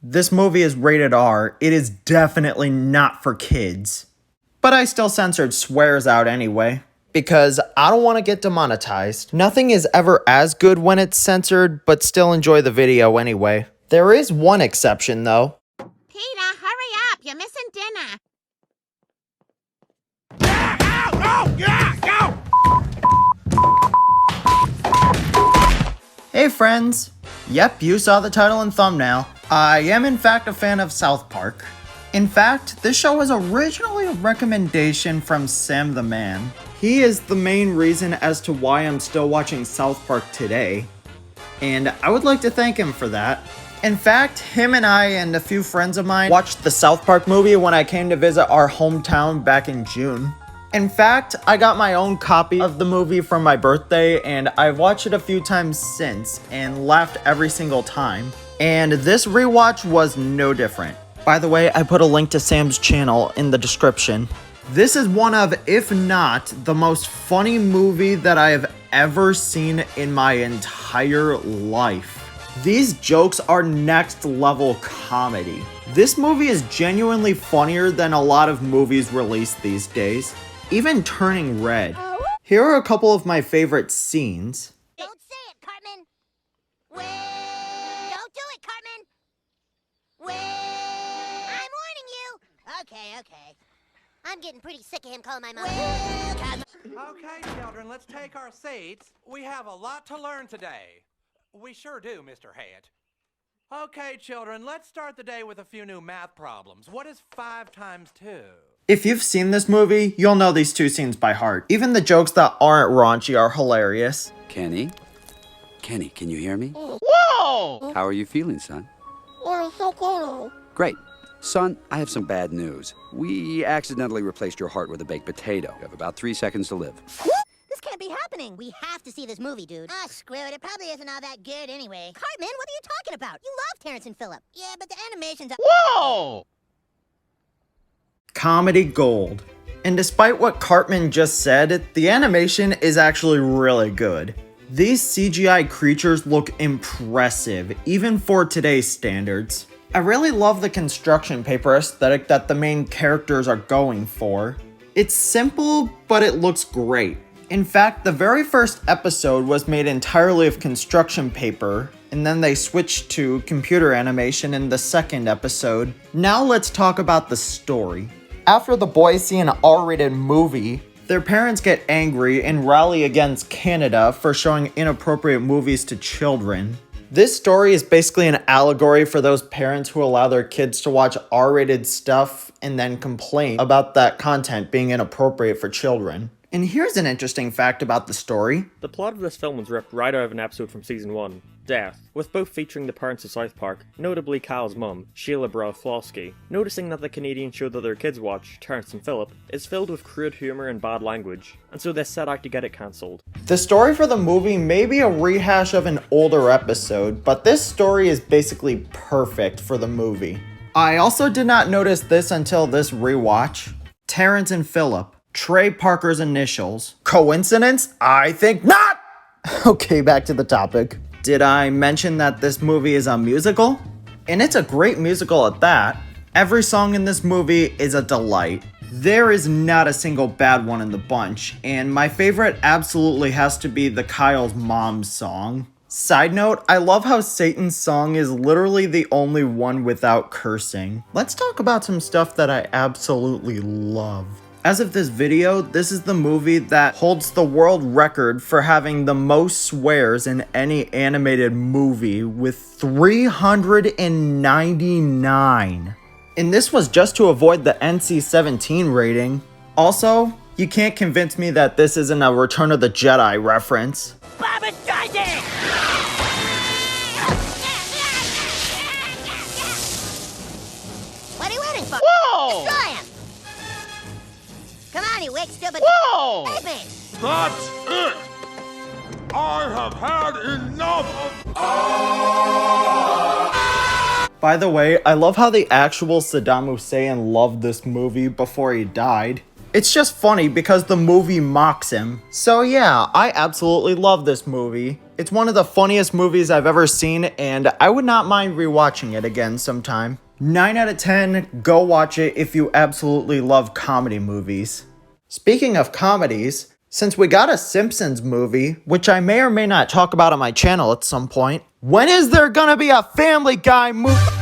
This movie is rated R. It is definitely not for kids. But I still censored swears out anyway, because I don't want to get demonetized. Nothing is ever as good when it's censored, but still enjoy the video anyway. There is one exception though. Peter, hurry up! You're missing dinner. Hey friends! Yep, you saw the title and thumbnail. I am in fact a fan of South Park. In fact, this show was originally a recommendation from Sam the Man. He is the main reason as to why I'm still watching South Park today, and I would like to thank him for that. In fact, him and I and a few friends of mine watched the South Park movie when I came to visit our hometown back in June. In fact, I got my own copy of the movie for my birthday, and I've watched it a few times since and laughed every single time. And this rewatch was no different. By the way, I put a link to Sam's channel in the description. This is one of, if not, the most funny movie that I have ever seen in my entire life. These jokes are next level comedy. This movie is genuinely funnier than a lot of movies released these days, even Turning Red. Here are a couple of my favorite scenes. Don't say it, Cartman. Don't do it, Cartman. I'm warning you. Okay. I'm getting pretty sick of him calling my mom. Okay, children, let's take our seats. We have a lot to learn today. We sure do, Mr. Hayat. Okay, children, let's start the day with a few new math problems. What is 5 times 2? If you've seen this movie, you'll know these two scenes by heart. Even the jokes that aren't raunchy are hilarious. Kenny, can you hear me? Whoa! How are you feeling, son? Okay. Great. Son, I have some bad news. We accidentally replaced your heart with a baked potato. You have about 3 seconds to live. This can't be happening. We have to see this movie, dude. Ah, screw it. It probably isn't all that good anyway. Cartman, what are you talking about? You love Terrence and Phillip. Yeah, but the animation's... Whoa! Comedy gold. And despite what Cartman just said, the animation is actually really good. These CGI creatures look impressive, even for today's standards. I really love the construction paper aesthetic that the main characters are going for. It's simple, but it looks great. In fact, the very first episode was made entirely of construction paper, and then they switched to computer animation in the second episode. Now let's talk about the story. After the boys see an R-rated movie, their parents get angry and rally against Canada for showing inappropriate movies to children. This story is basically an allegory for those parents who allow their kids to watch R-rated stuff and then complain about that content being inappropriate for children. And here's an interesting fact about the story. The plot of this film was ripped right out of an episode from season 1, Death, with both featuring the parents of South Park, notably Kyle's mum, Sheila Broflovsky, noticing that the Canadian show that their kids watch, Terrence and Phillip, is filled with crude humour and bad language, and so they set out to get it cancelled. The story for the movie may be a rehash of an older episode, but this story is basically perfect for the movie. I also did not notice this until this rewatch. Terrence and Phillip. Trey Parker's initials. Coincidence? I think not! Okay, back to the topic. Did I mention that this movie is a musical? And it's a great musical at that. Every song in this movie is a delight. There is not a single bad one in the bunch, and my favorite absolutely has to be the Kyle's Mom song. Side note, I love how Satan's song is literally the only one without cursing. Let's talk about some stuff that I absolutely love. As of this video, this is the movie that holds the world record for having the most swears in any animated movie with 399. And this was just to avoid the NC-17 rating. Also, you can't convince me that this isn't a Return of the Jedi reference. Baba Streisand! What are you waiting for? Whoa! Destroy him! Come on, you weak, stupid... Whoa! Hit me! That's it! I have had enough of... By the way, I love how the actual Saddam Hussein loved this movie before he died. It's just funny because the movie mocks him. So yeah, I absolutely love this movie. It's one of the funniest movies I've ever seen, and I would not mind rewatching it again sometime. 9 out of 10, go watch it if you absolutely love comedy movies. Speaking of comedies, since we got a Simpsons movie, which I may or may not talk about on my channel at some point, when is there gonna be a Family Guy movie?